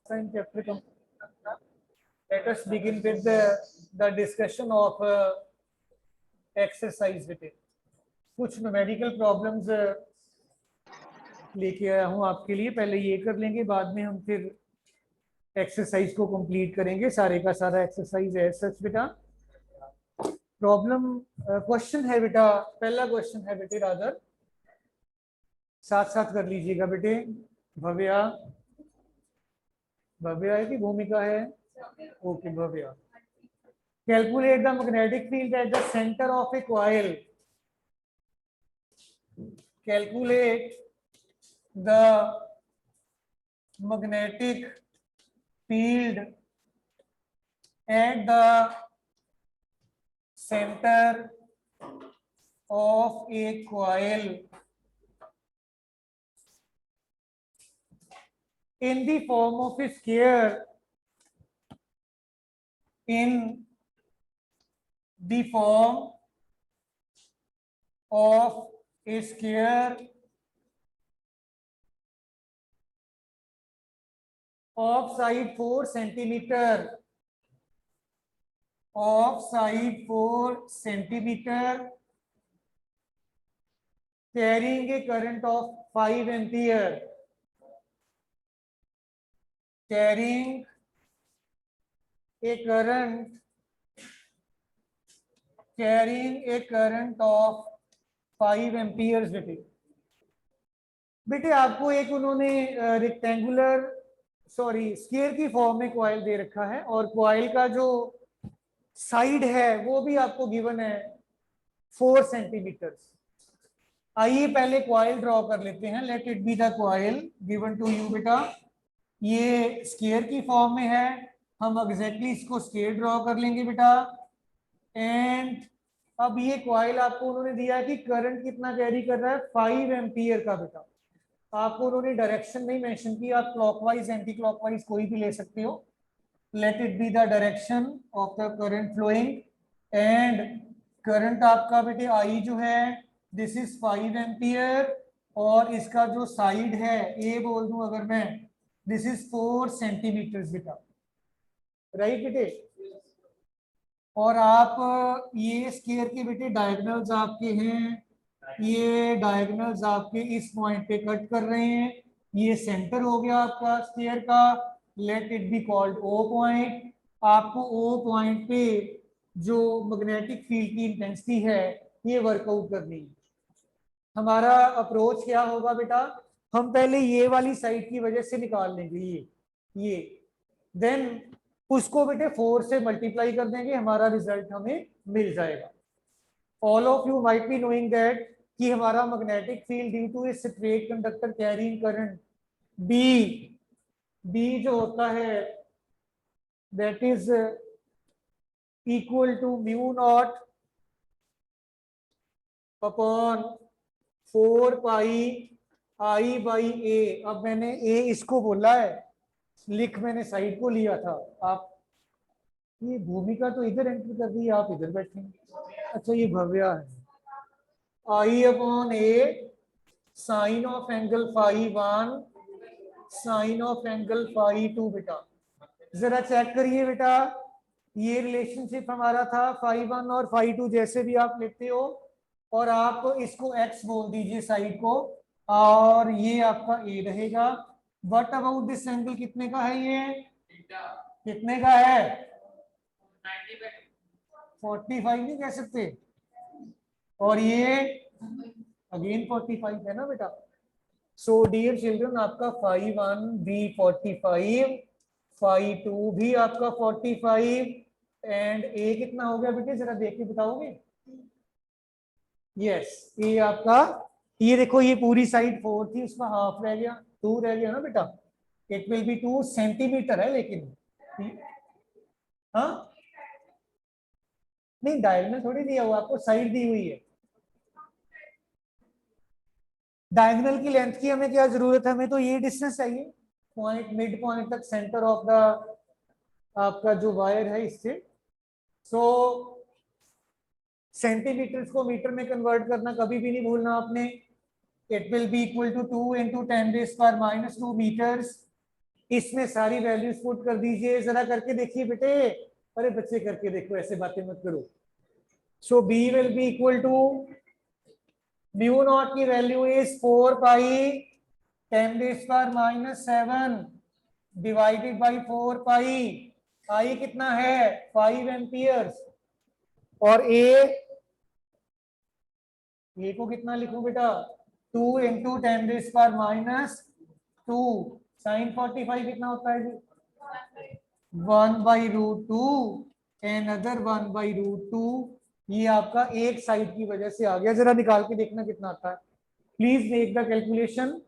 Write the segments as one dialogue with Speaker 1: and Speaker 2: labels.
Speaker 1: Science chapter complete. Let us begin with the discussion of exercise with it. कुछ numerical problems लेके आया हूँ आपके लिए। पहले ये कर लेंगे, बाद में हम फिर एक्सरसाइज को कंप्लीट करेंगे। सारे का सारा एक्सरसाइज है सच बेटा। प्रॉब्लम क्वेश्चन है बेटा, पहला क्वेश्चन है बेटे, रादर साथ साथ कर लीजिएगा बेटे। भव्या, भव्या है कि भूमिका है? Okay Bhavya. Calculate the magnetic field at the centre of A coil. Calculate the magnetic field at the center of a coil in the form of a sphere, in the form of a sphere of side 4 centimeter, of side 4 centimeter, carrying a current of 5 ampere, carrying a current of 5 amperes। बेटे आपको एक उन्होंने rectangular square की form में coil दे रखा है, और coil का जो साइड है वो भी आपको गिवन है 4 सेंटीमीटर। आइए पहले कॉइल ड्रॉ कर लेते हैं। Let it be the coil given to you बेटा। ये स्क्वायर की फॉर्म में है, हम एग्जैक्टली इसको स्क्वायर ड्रॉ कर लेंगे बेटा। एंड अब ये कॉइल आपको उन्होंने दिया कि करंट कितना कैरी कर रहा है, 5 एम्पियर का बेटा। आपको उन्होंने डायरेक्शन नहीं मेंशन की, आप क्लॉकवाइज एंटी क्लॉकवाइज कोई भी ले सकते हो। Let it be the direction of the current flowing. And current आपका बेटे आई जो है दिस इज 5 एम्पियर, और इसका जो साइड है ए बोल दूं अगर मैं, दिस इज 4 सेंटीमीटर बेटा, राइट बेटे। और आप ये स्क्वायर के बेटे डायगोनल्स आपके हैं, ये डायगोनल्स आपके इस पॉइंट पे कट कर रहे हैं। ये सेंटर हो गया आपका स्क्वायर का। Let it be called O point. आपको ओ पॉइंट पे जो मैग्नेटिक फील्ड की इंटेंसिटी है ये वर्कआउट करनी है। हमारा अप्रोच क्या होगा बेटा, हम पहले ये वाली साइड की वजह से निकाल लेंगे ये देन उसको बेटे 4 से मल्टीप्लाई कर देंगे, हमारा रिजल्ट हमें मिल जाएगा। All of you might be knowing that कि हमारा magnetic field due to a straight conductor carrying current B जो होता है that is equal to mu naught upon 4 pi I by a. अब मैंने ए इसको बोला है, लिख मैंने साइड को लिया था। आप ये भूमिका तो इधर एंटर कर दी, आप इधर बैठे। अच्छा ये भव्या है। I upon a sine of angle phi 1 sine of angle phi 2 बेटा। जरा चेक करिए बेटा, ये रिलेशनशिप हमारा था फाई 1 और फाई 2 जैसे भी आप लेते हो, और आप इसको एक्स बोल दीजिए साइड को, और ये आपका ए रहेगा। व्हाट अबाउट दिस एंगल कितने का है, ये कितने का है? 45 नहीं कह सकते, और ये अगेन 45 है ना बेटा। सो डियर चिल्ड्रन, आपका फाई 1 भी 45, फाई 2 भी आपका 45, एंड ए कितना हो गया बेटे, जरा देख के बताओगे? यस, ये आपका, ये देखो ये पूरी साइड 4 थी, उसका हाफ रह गया, 2 रह गया ना बेटा। इट विल बी 2 सेंटीमीटर है, लेकिन हाँ नहीं डायगोनल थोड़ी दिया हुआ आपको, साइड दी हुई है। डायगोनल की लेंथ की हमें क्या जरूरत है, हमें तो ये डिस्टेंस चाहिए पॉइंट मिड पॉइंट तक, सेंटर ऑफ द आपका जो वायर है इससे। सो सेंटीमीटर्स को मीटर में कन्वर्ट करना कभी भी नहीं भूलना आपने। It will be equal to 2 × 10⁻⁻² metres. इसमें सारी वैल्यूज पुट कर दीजिए, जरा करके देखिए बेटे। अरे बच्चे करके देखो, ऐसे बातें मत करो। So B will be equal to mu naught की value is 4 pi 10⁻⁻7 divided by 4 pi. I कितना है 5 एम्पियर्स। और ए को कितना लिखूं बेटा 2 इंटू 10⁻⁻2 साइन 45 कितना होता है जी 1/√2 एंड अदर 1/√2। ये आपका एक साइड की वजह से आ गया। जरा निकाल के देखना कितना आता है। Please make the calculation.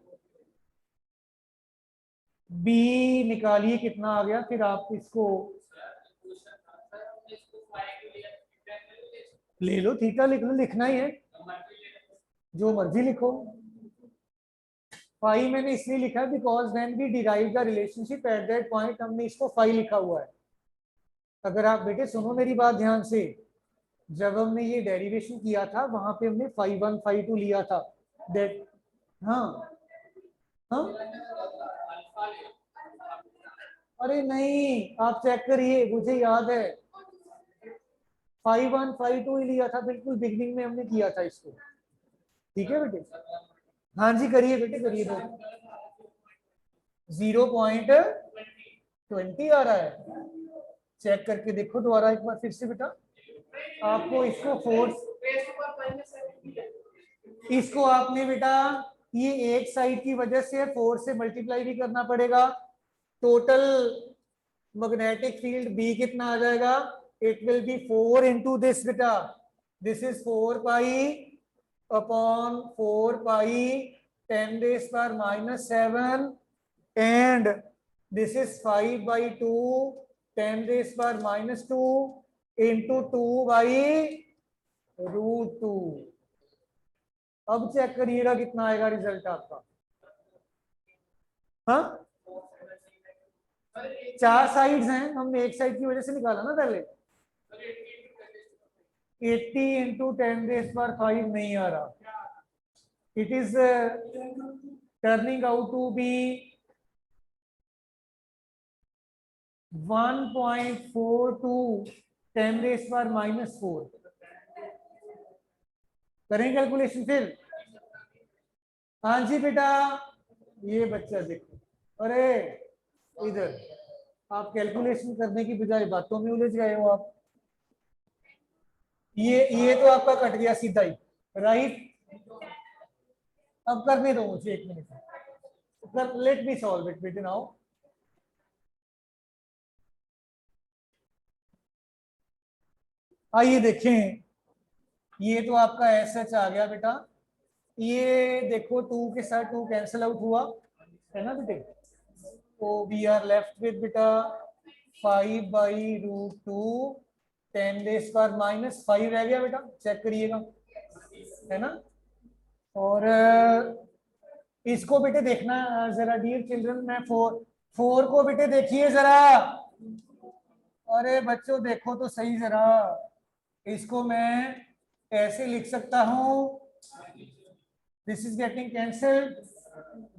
Speaker 1: B निकालिए कितना आ गया, फिर आप इसको ले लो। थीटा लिख लो, लिखना ही है जो मर्जी लिखो। फाई मैंने इसलिए लिखा because when we derive the relationship at that point, हमने इसको फाई लिखा हुआ है। अगर आप बेटे सुनो मेरी बात ध्यान से, जब हमने ये डेरिवेशन किया था वहां पे हमने फाई 1 फाई 2 लिया था दैट। हाँ हाँ, अरे नहीं आप चेक करिए, मुझे याद है फाई 1 फाई 2 ही लिया था, बिल्कुल बिगनिंग में हमने किया था इसको। ठीक है बेटे, हाँ जी करिए बेटे करिए। 0.20 आ रहा है, चेक करके देखो दोबारा एक बार फिर से बेटा। आपको इसको फोर्स, इसको आपने बेटा ये एक साइड की वजह से फोर्स से मल्टीप्लाई भी करना पड़ेगा। टोटल मैग्नेटिक फील्ड बी कितना आ जाएगा, it will be 4 into this बेटा, this is 4 pi upon 4 pi 10⁻⁻7 and this is 5/2 10⁻⁻2 into 2/√2। अब चेक करिएगा कितना आएगा रिजल्ट आपका। हाँ 4 साइड्स हैं, हमने एक साइड की वजह से निकाला ना पहले। 80 इंटू 10⁵ नहीं आ रहा, it is turning out to be 1.42 10⁻⁻4। करें कैलकुलेशन फिर। हाँ जी बेटा, ये बच्चा देखो, अरे इधर आप कैलकुलेशन करने की बजाय बातों में उलझ गए हो आप। ये तो आपका कट गया सीधा ही, राइट। अब करने दो मुझे 1 minute, let me solve it बेटे नाउ। आइए देखें, ये तो आपका एस एच आ गया बेटा। ये देखो 2 के साथ 2 कैंसिल आउट हुआ है ना बेटे, तो वी आर लेफ्ट विद बेटा 5/√2 10⁻⁻5 रह गया बेटा, चेक करिएगा है ना। और इसको बेटे देखना जरा डियर चिल्ड्रन, मैं 4 को बेटे देखिए जरा। अरे बच्चों देखो तो सही जरा, इसको मैं ऐसे लिख सकता हूं, दिस इज गेटिंग कैंसिल्ड,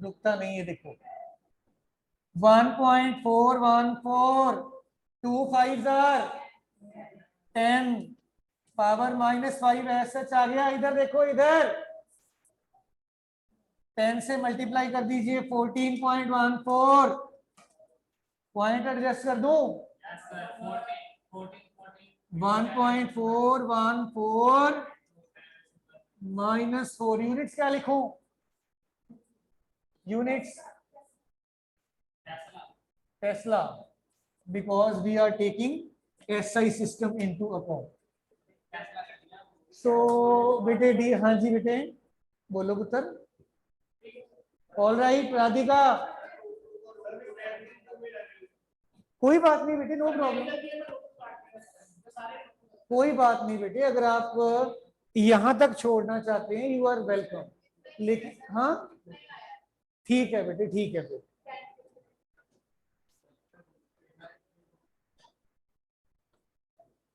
Speaker 1: रुकता नहीं है देखो 1.414 2 5 10 पावर -5 ऐसे आ गया। इधर देखो, इधर 10 से मल्टीप्लाई कर दीजिए 14.14, पॉइंट एडजस्ट कर दूं 1.414 -4। यूनिट्स क्या लिखूं, units Tesla, because we are taking SI system into account. So बेटे डी, हाँ जी बेटे बोलो पुत्र। ऑल राइट राधिका, कोई बात नहीं बेटे, नो प्रॉब्लम, कोई बात नहीं बेटे, अगर आप यहां तक छोड़ना चाहते हैं यू आर वेलकम, लेकिन हाँ ठीक है बेटे, ठीक है बेटे।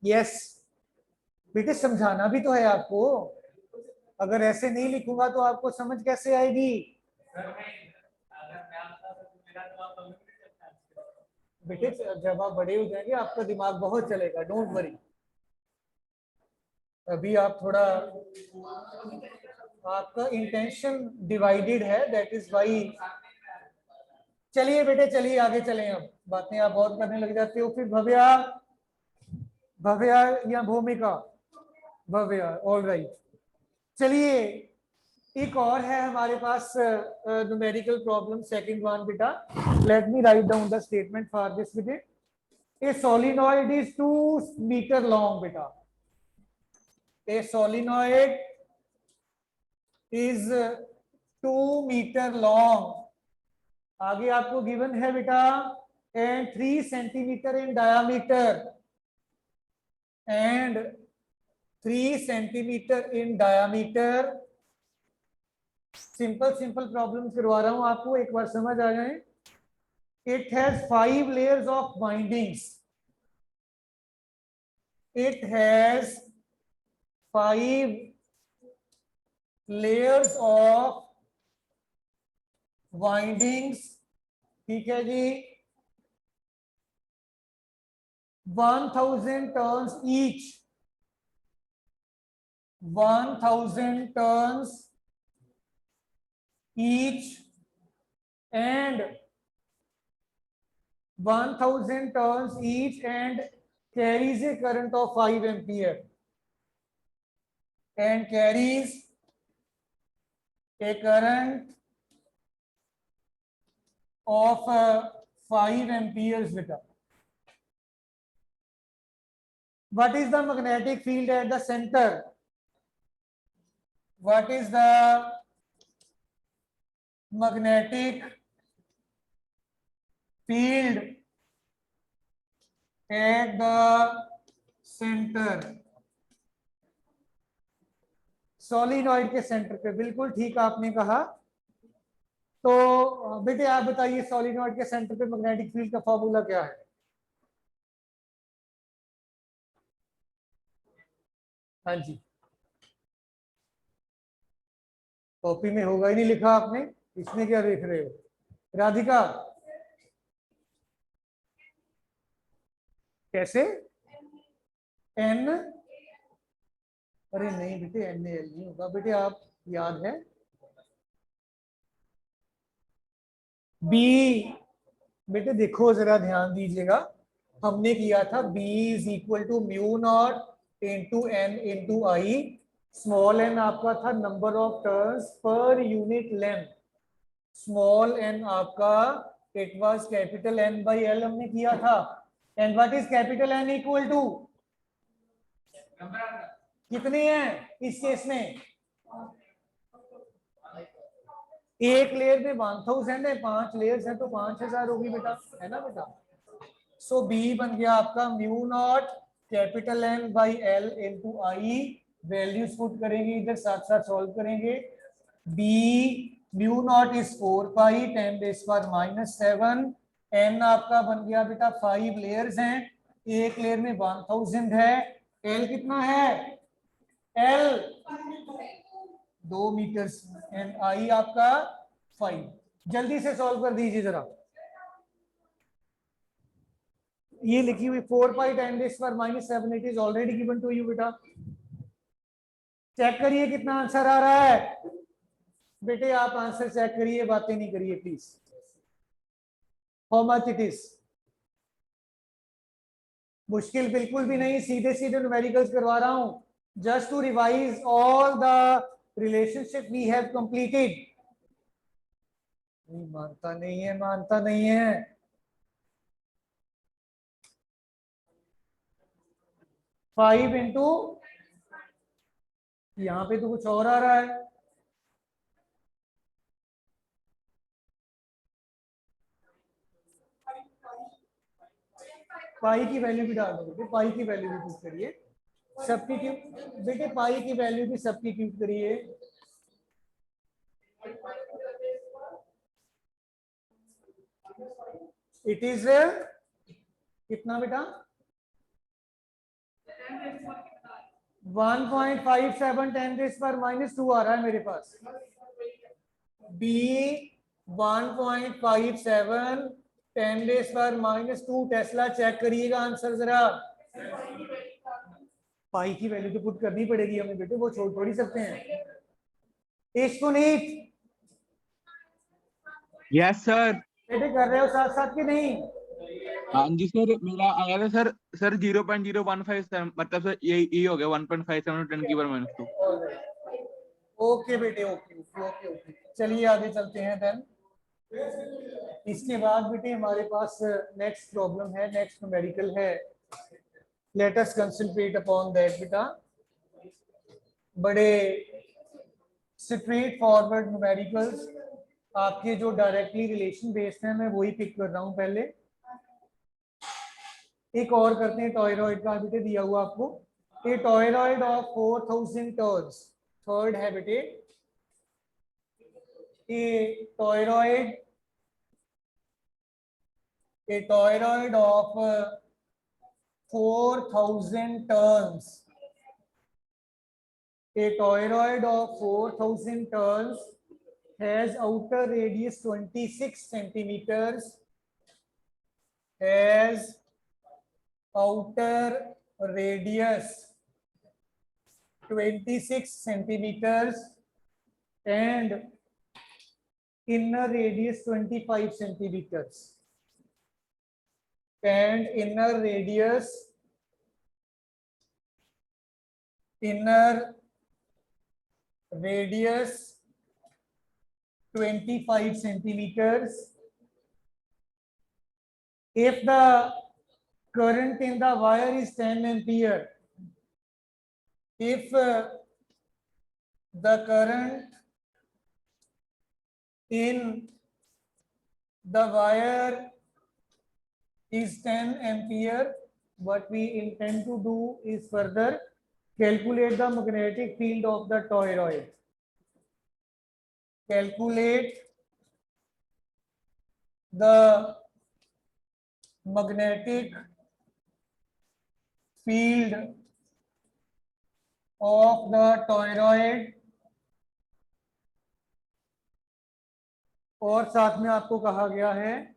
Speaker 1: यस बेटे, समझाना भी तो है आपको, अगर ऐसे नहीं लिखूंगा तो आपको समझ कैसे आएगी। बेटे जब आप बड़े हो जाएंगे आपका दिमाग बहुत चलेगा, डोंट वरी। अभी आप थोड़ा, आपका इंटेंशन डिवाइडेड है, दैट इज वाई। चलिए बेटे चलिए आगे चलें, अब बातें आप बहुत करने लग जाते हो। फिर भव्या, भव्या या भूमिका, भव्या, ऑल राइट। चलिए एक और है हमारे पास न्यूमेरिकल प्रॉब्लम, सेकंड वन बेटा। Let me write down the statement for this बेटे। ए सोलिनॉइड इज 2 मीटर लॉन्ग बेटा। ए सोलिनॉइड इज 2 मीटर लॉन्ग। आगे आपको गिवन है बेटा, and 3 centimetre in diameter, and 3 centimetre in diameter. Simple simple problem करवा रहा हूं आपको, एक बार समझ आ जाए। It has 5 layers of bindings. It has 5 layers of bindings. ठीक है जी, 1000 turns each, 1000 turns each, and 1000 turns each, and carries a current of 5 ampere, and carries a current of 5 amperes beta. What is the magnetic field at the center? What is the magnetic field at the center? Solenoid के centre पे, बिल्कुल ठीक आपने कहा। तो बेटे आप बताइए सोलिनॉइड के सेंटर पे मैग्नेटिक फील्ड का फॉर्मूला क्या है? हाँ जी, कॉपी में होगा ही नहीं लिखा आपने, इसमें क्या देख रहे हो? राधिका कैसे? एन, अरे नहीं बेटे एन एल नहीं होगा बेटे, आप याद है बी। बेटे देखो जरा ध्यान दीजिएगा, हमने किया था B is equal to mu naught into n into I. Small n आपका था number of turns per unit length, small n आपका it was capital N by L हमने किया था। And what is capital N equal to? कितने हैं इस case में? एक लेयर में 1000 है, 5 लेयर्स हैं तो 5000 होगी बेटा, है ना बेटा? सो बी बन गया आपका mu not capital N by L into I. Values put करेंगे इधर, साथ साथ सॉल्व करेंगे। B mu not is 4 pi 10 raise power -7। N आपका बन गया बेटा 5 लेयर्स हैं, एक लेयर में 1000 है। एल कितना है? एल 2 मीटर, एंड आई आपका 5। जल्दी से सॉल्व कर दीजिए जरा। ये लिखी हुई 4 pi 10 raise power -7, it is already given to you बेटा। चेक करिए कितना आंसर आ रहा है। बेटे आप आंसर चेक करिए, बातें नहीं करिए please. How much it is? मुश्किल बिल्कुल भी नहीं, सीधे सीधे न्यूमेरिकल्स करवा रहा हूं, just to revise all the relationship we have completed. मानता नहीं है, मानता नहीं है। 5 इंटू, यहां पे तो कुछ और आ रहा है। पाई की वैल्यू भी डाल दो, पाई की वैल्यू भी पुट करिए, सब्स्टिट्यूट बेटे, पाई की वैल्यू भी सब्स्टिट्यूट करिए। इट इज कितना बेटा? 1.57 10 रेज़ पावर -2 आ रहा है मेरे पास। B 1.57 10⁻⁻2 tesla. चेक करिएगा आंसर जरा। पाई की वैल्यू तो पुट करनी पड़ेगी हमें बेटे, वो छोड़ थोड़ी सकते हैं। Puneet
Speaker 2: yes sir.
Speaker 1: बेटे कर रहे हो साथ साथ कि नहीं?
Speaker 2: हाँ जी सर, मेरा आया था सर। सर 0.015 मतलब सर ये हो गया 1.57 10 की पावर -2।
Speaker 1: ओके बेटे, ओके ओके ओके। चलिए आगे चलते हैं देन। इसके बाद बेटे हमारे पास नेक्स्ट प्रॉब्लम है, नेक्स्ट न्यूमेरिकल है। Let us concentrate upon that बेटा। बड़े स्ट्रेट फॉरवर्ड न्यूमेरिकल्स आपके जो डायरेक्टली रिलेशन बेस्ड हैं, मैं वही पिक कर रहा हूं पहले। एक और करते हैं टॉयरॉइड का, बेटे दिया हुआ आपको। A toroid of 4000 turns. Third है बेटे, a toroid of 4000 turns. A toroid of 4000 turns has outer radius 26 centimeters. Has outer radius 26 centimeters and inner radius 25 centimeters. And inner radius 25 centimeters. If the current in the wire is 10 ampere, if the current in the wire is 10 ampere, what we intend to do is further calculate the magnetic field of the toroid. Calculate the magnetic field of the toroid, और साथ में आपको कहा गया है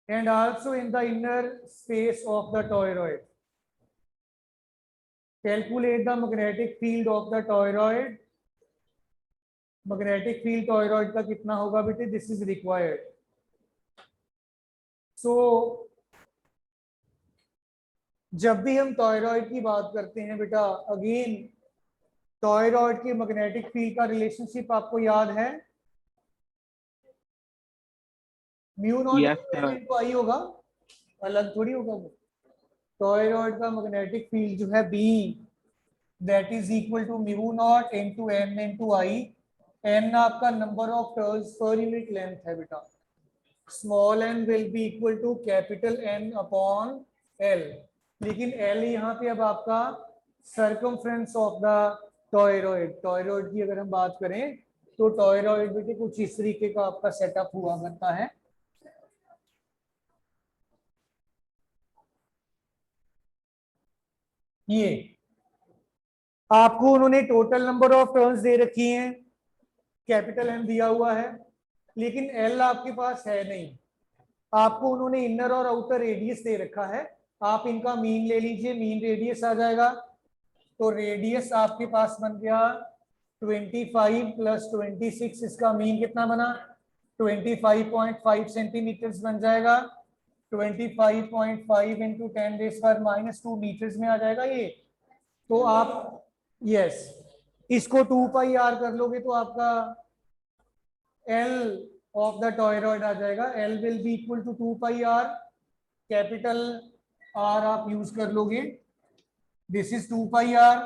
Speaker 1: and also in the inner space of the toroid. Calculate the magnetic field of the toroid. Magnetic field toroid का कितना होगा बेटे? This is required. So जब भी हम टॉयरॉइड की बात करते हैं बेटा, अगेन टॉयरॉइड के मैग्नेटिक फील्ड का रिलेशनशिप आपको याद है? म्यू नॉट इनटू आई होगा, अलग थोड़ी होगा वो। टॉयरॉइड का मैग्नेटिक फील्ड जो है B, that is equal to mu naught into n into I. N आपका number of turns per unit length है बेटा। Small n will be equal to capital N upon L, लेकिन एल यहाँ पे अब आपका circumference of the toroid. Toroid की अगर हम बात करें तो टॉयरॉइड बेटे कुछ इस तरीके का आपका सेटअप हुआ करता है। ये आपको उन्होंने टोटल नंबर ऑफ टर्न्स दे रखी हैं, कैपिटल एन दिया हुआ है, लेकिन एल आपके पास है नहीं। आपको उन्होंने इनर और आउटर रेडियस दे रखा है। आप इनका मीन ले लीजिए, मीन रेडियस आ जाएगा। तो रेडियस आपके पास बन गया 25 + 26, इसका मीन कितना बना? 25.5 सेंटीमीटर बन जाएगा। 25.5 इंटू 10⁻⁻2 मीटर्स में आ जाएगा ये। तो आप यस इसको 2πr कर लोगे तो आपका L ऑफ द टॉयरॉइड आ जाएगा। L will be equal to 2πr, capital R आप यूज कर लोगे। दिस इज 2πr,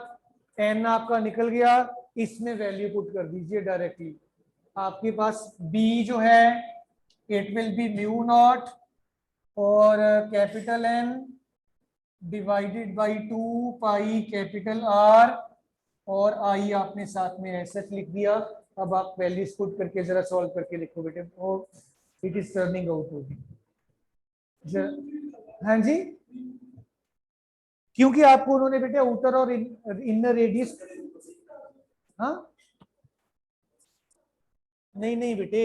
Speaker 1: n आपका निकल गया, इसमें वैल्यू पुट कर दीजिए डायरेक्टली। आपके पास B जो है it will be mu naught और capital N divided by 2π capital R, और I आपने साथ में ऐसा लिख दिया। अब आप वैल्यूज पुट करके जरा सॉल्व करके लिखो बेटे, और इट इज टर्निंग आउट होगी। हाँ जी, क्योंकि आपको उन्होंने बेटे आउटर और इनर रेडियस, हाँ नहीं नहीं बेटे,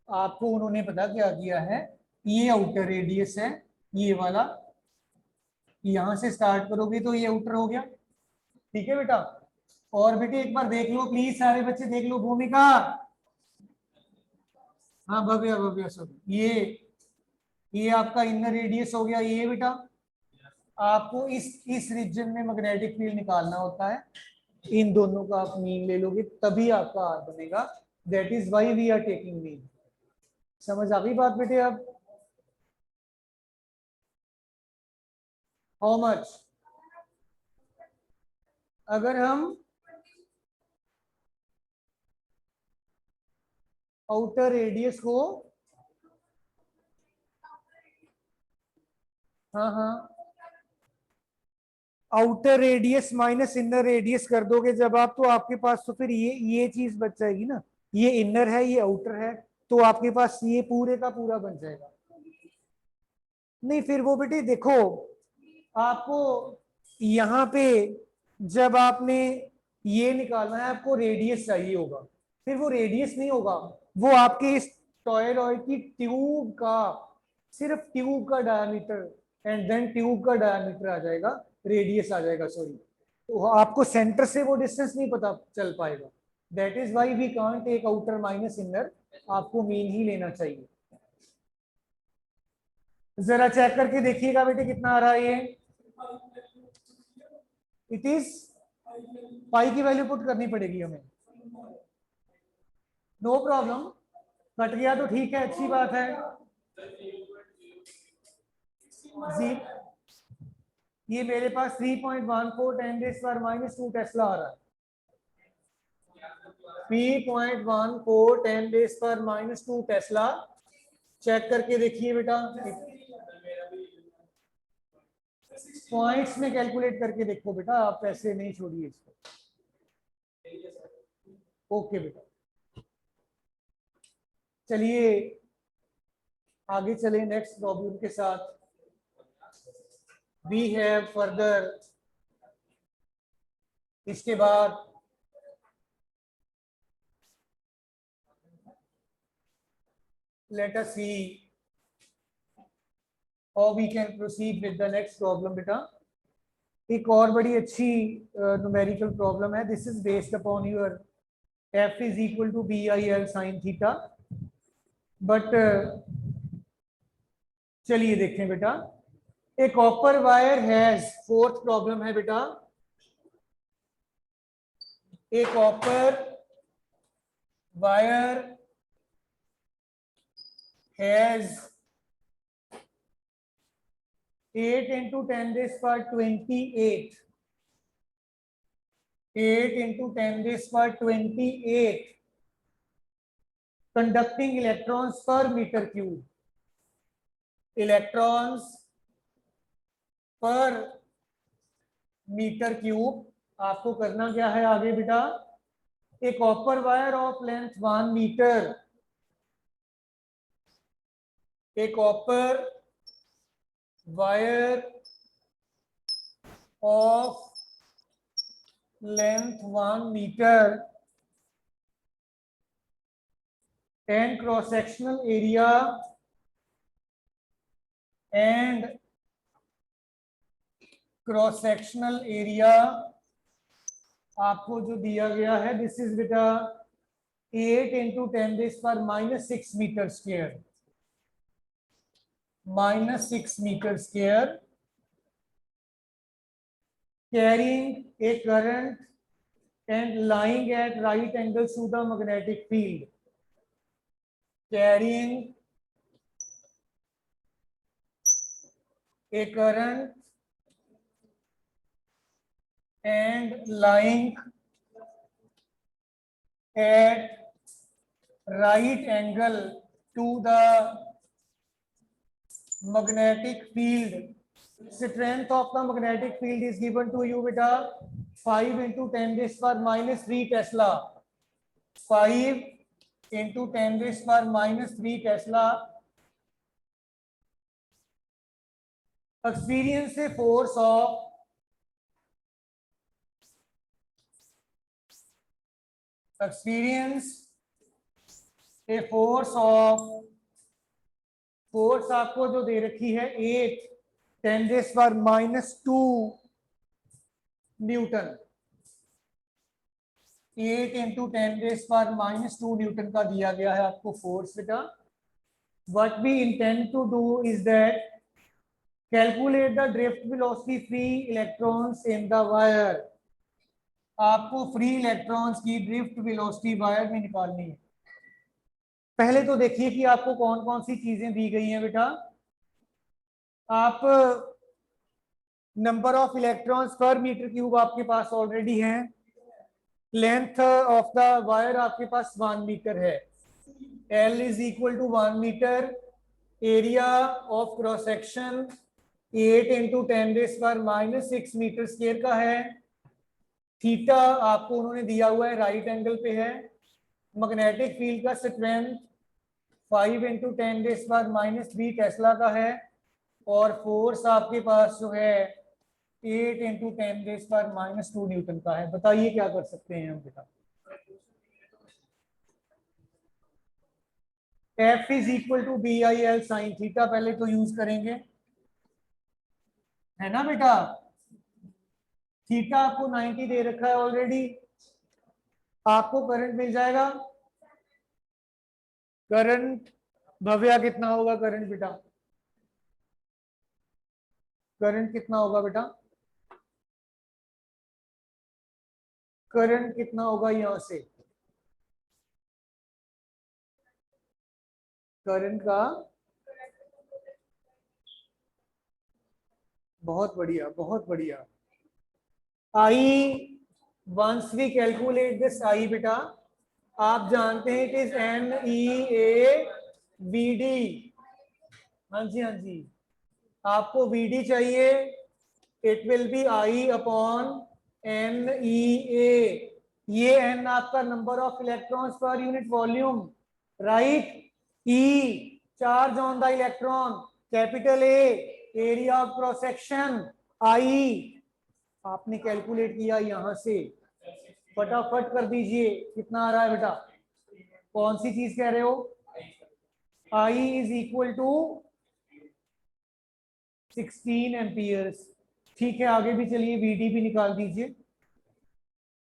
Speaker 1: आपको उन्होंने पता क्या किया है, ये आउटर रेडियस है ये वाला, यहां से स्टार्ट करोगे तो ये आउटर हो गया, ठीक है बेटा। और बेटे एक बार देख लो प्लीज, सारे बच्चे देख लो, भूमिका, हाँ भव्य भव्य सब, ये आपका इनर रेडियस हो गया ये बेटा। आपको इस रीजन में मैग्नेटिक फील्ड निकालना होता है, इन दोनों का आप मीन ले लोगे तभी आपका आर बनेगा, that is why we are taking mean. समझ आ गई बात बेटे? अब हाउ मच, अगर हम आउटर रेडियस को, हाँ हाँ, outer radius minus inner radius कर दोगे जब आप, तो आपके पास तो फिर ये चीज बच जाएगी ना, ये इनर है ये आउटर है, तो आपके पास ये पूरे का पूरा बन जाएगा। नहीं फिर वो बेटे देखो, आपको यहाँ पे जब आपने ये निकालना है आपको रेडियस चाहिए होगा, फिर वो रेडियस नहीं होगा, वो आपके इस टॉयरॉइड की ट्यूब का, सिर्फ ट्यूब का डायमीटर, एंड देन ट्यूब का डायमीटर आ जाएगा, रेडियस आ जाएगा सॉरी, तो आपको सेंटर से वो डिस्टेंस नहीं पता चल पाएगा, that is why we can't take outer minus inner, आपको मीन ही लेना चाहिए। जरा चेक करके देखिएगा बेटे कितना आ रहा है ये, इट इज पाई की वैल्यू पुट करनी पड़ेगी हमें, नो प्रॉब्लम, कट गया तो ठीक है अच्छी बात है। जी ये मेरे पास 3.14 10⁻² टेस्ला आ रहा है, 3.14 10⁻² टेस्ला, चेक करके देखिए बेटा, पॉइंट्स में कैलकुलेट करके देखो बेटा, आप ऐसे नहीं छोड़िए इसको। ओके बेटा, चलिए आगे चले नेक्स्ट प्रॉब्लम के साथ। वी हैव फर्दर, इसके बाद let us see how we can proceed with the next problem बेटा। एक और बड़ी अच्छी न्यूमेरिकल प्रॉब्लम है, this is based upon your f is equal to BIL sin theta, but चलिए देखें बेटा, a copper wire has, fourth problem है बेटा, a copper wire has 8 into 10⁻28, 8 into 10⁻28 conducting electrons per meter cube, electrons per metre cube. आपको करना क्या है आगे बेटा, a copper wire of length 1 metre, a copper wire of length 1 metre and cross sectional area and cross sectional area आपको जो दिया गया है, दिस इज बेटा 8 into 10⁻⁻6 metre square, -6 metre square, carrying a current and lying at right angles to the magnetic field, carrying a current and lying at right angle to the magnetic field. Strength of the magnetic field is given to you beta 5 into 10⁻³ Tesla, 5 into 10⁻³ Tesla। Experience a force of experience a force आपको जो दे रखी है 8 10⁻⁻² Newton, 8 × 10⁻² Newton का दिया गया है आपको force बेटा। What we intend to do is that calculate the drift velocity free electrons in the wire। आपको फ्री इलेक्ट्रॉन्स की ड्रिफ्ट वेलोसिटी वायर में निकालनी है। पहले तो देखिए कि आपको कौन कौन सी चीजें दी गई हैं बेटा। आप number of electrons per metre cube आपके पास ऑलरेडी हैं। लेंथ ऑफ द वायर आपके पास 1 मीटर है। L = 1 metre. Area of cross section 8 × 10⁻⁻6 metre square का है। थीटा आपको उन्होंने दिया हुआ है राइट एंगल पे है। मैग्नेटिक फील्ड का स्ट्रेंथ 5 × 10⁻³ टेस्ला का है। और फोर्स आपके पास जो है 8 × 10⁻² न्यूटन का है। बताइए क्या कर सकते हैं हम बेटा। F = BIL sin थीटा पहले तो यूज करेंगे, है ना बेटा। थीटा आपको 90 दे रखा है ऑलरेडी। आपको करंट मिल जाएगा। करंट भव्या कितना होगा करंट बेटा? करंट कितना होगा बेटा? करंट कितना होगा यहां से? करंट का बहुत बढ़िया, बहुत बढ़िया। I once we calculate this I बेटा, आप जानते हैं कि NEAVD। हाँ जी, हाँ जी, आपको VD चाहिए। It will B I/NEA। ये N आपका number of electrons per unit volume, right. E charge on the electron, capital A area of cross section, I आपने कैलकुलेट किया यहां से। फटाफट कर दीजिए, कितना आ रहा है बेटा? कौन सी चीज कह रहे हो? I = 16 amperes. ठीक है, आगे भी चलिए, VD भी निकाल दीजिए।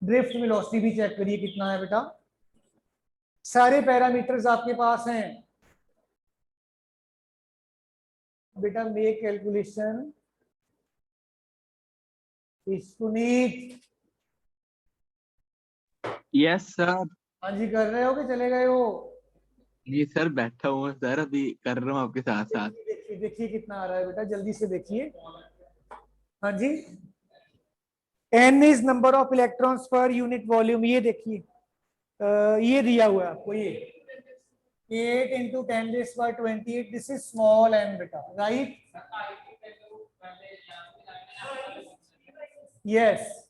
Speaker 1: ड्रिफ्ट वेलोसिटी भी चेक करिए कितना है बेटा। सारे पैरामीटर्स आपके पास हैं बेटा। Make calculation. Sunit,
Speaker 2: yes sir.
Speaker 1: हाँ जी, कर रहे हो कि चले गए हो?
Speaker 2: जी सर, बैठा हूँ सर, अभी कर रहा हूँ आपके साथ साथ।
Speaker 1: देखिए देखिए कितना आ रहा है बेटा, जल्दी से देखिए। हाँ जी, N is number of electrons per unit volume. ये देखिए, ये दिया हुआ है आपको, ये 8 × 10⁻28। दिस इज स्मॉल n बेटा, राइट। यस,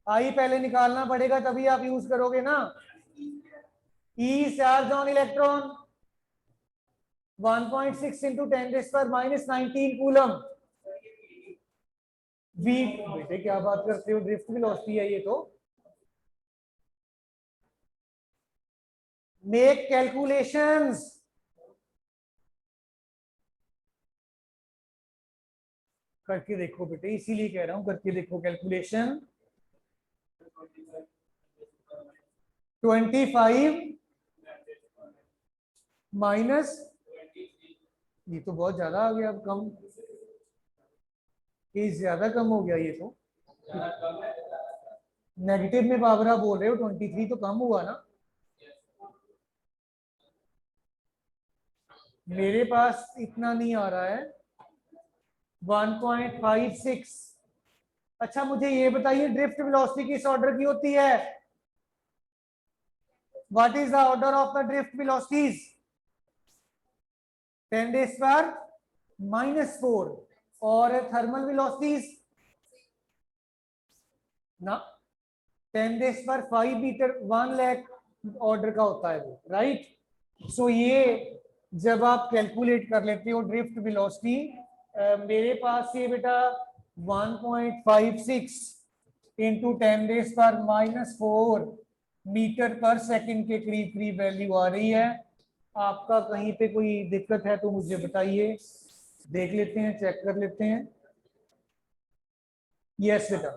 Speaker 1: आई पहले निकालना पड़ेगा तभी आप यूज करोगे ना। E charge on electron 1.6 × 10⁻⁻19 coulomb. V बेटे क्या बात करते हो, ड्रिफ्ट वेलोसिटी है ये तो। Make calculations. करके देखो बेटे, इसीलिए कह रहा हूं करके देखो कैलकुलेशन। 25 माइनस, ये तो बहुत ज्यादा आ गया। अब कम, ये ज्यादा कम हो गया ये तो। नेगेटिव में पावर आप बोल रहे हो, 23 तो कम हुआ ना। मेरे पास इतना नहीं आ रहा है, 1.56। अच्छा मुझे ये बताइए, ड्रिफ्ट वेलोसिटी किस ऑर्डर की होती है? What is the order of the drift velocities? 10⁻⁻⁴। और थर्मल वेलोसिटीज ना, 10⁵ मीटर, 1 लाख ऑर्डर का होता है वो, राइट। सो ये जब आप कैलकुलेट कर लेते हो ड्रिफ्ट वेलोसिटी, मेरे पास ये बेटा 1.56 × 10⁻⁴ मीटर पर सेकंड के करीब करीब वैल्यू आ रही है। आपका कहीं पे कोई दिक्कत है तो मुझे बताइए, देख लेते हैं, चेक कर लेते हैं। यस बेटा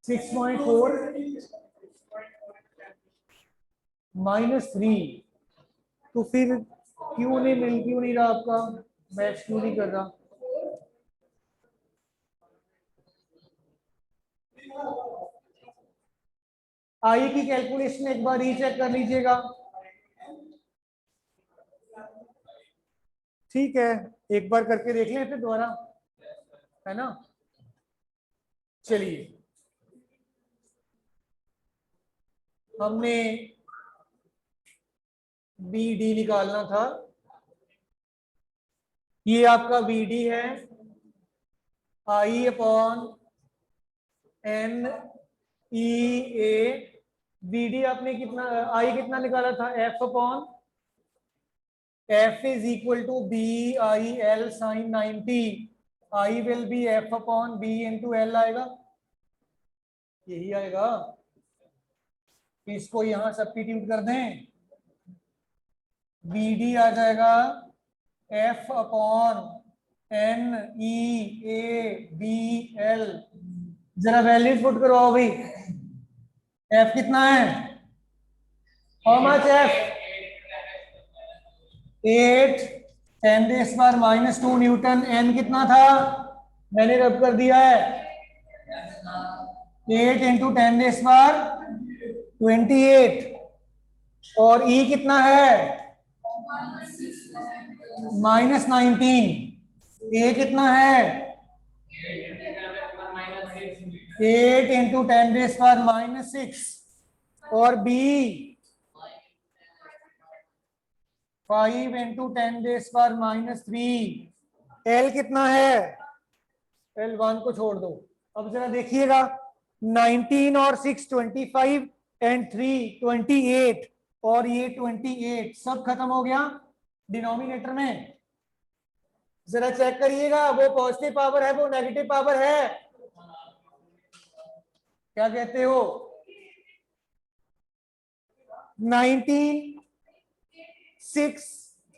Speaker 1: 6.4 -3, तो फिर क्यों नहीं रहा आपका, मैच क्यों नहीं कर रहा? आई की कैलकुलेशन एक बार रीचेक कर लीजिएगा। ठीक है, एक बार करके देख लें फिर दोबारा, है ना। चलिए, हमने बी डी निकालना था। ये आपका बी डी है, I upon N E A. B D आपने कितना, आई कितना निकाला था, F upon F is equal to B I L sine 90। I will be F upon B into L आएगा, यही आएगा। इसको यहां सब्स्टिट्यूट कर दें, बी डी आ जाएगा F upon N E A B L. जरा वैल्यूज पुट करवाओ भाई, एफ कितना है, how much F, 8 10⁻⁻² newton. N कितना था, मैंने रब कर दिया है, 8 × 10⁻28। और ई कितना है, -19। ए कितना है, 8 × 10⁻⁻6। और बी 5 × 10⁻⁻3। एल कितना है, एल 1 को छोड़ दो। अब जरा देखिएगा, 19 और 6 25 एंड 3 28, और ये 28 सब खत्म हो गया डिनोमिनेटर में। जरा चेक करिएगा, वो पॉजिटिव पावर है वो नेगेटिव पावर है, क्या कहते हो? 19 6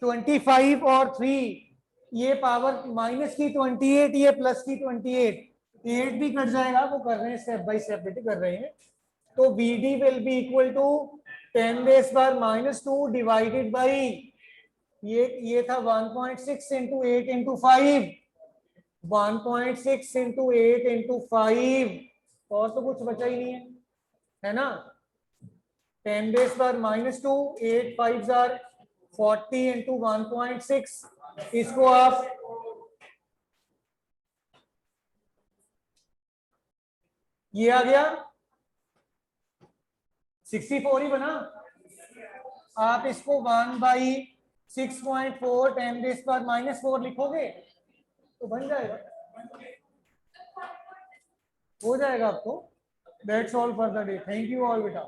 Speaker 1: 25 और 3, ये पावर माइनस की 28, ये प्लस की 28, 8 भी कट जाएगा, वो कर रहे हैं स्टेप बाय स्टेप बेटे कर रहे हैं। तो VD will be equal to 10⁻⁻² divided by ये था 1.6 × 8 × 5, 1.6 × 8 × 5, और तो कुछ बचा ही नहीं है ना। 10⁻⁻², 8 5 जार 40 × 1.6, इसको आप ये आ गया 64 ही बना। आप इसको 1/6.4 10⁻⁻4 लिखोगे तो बन जाएगा, हो जाएगा आपको। That's all for the day, thank you all बेटा।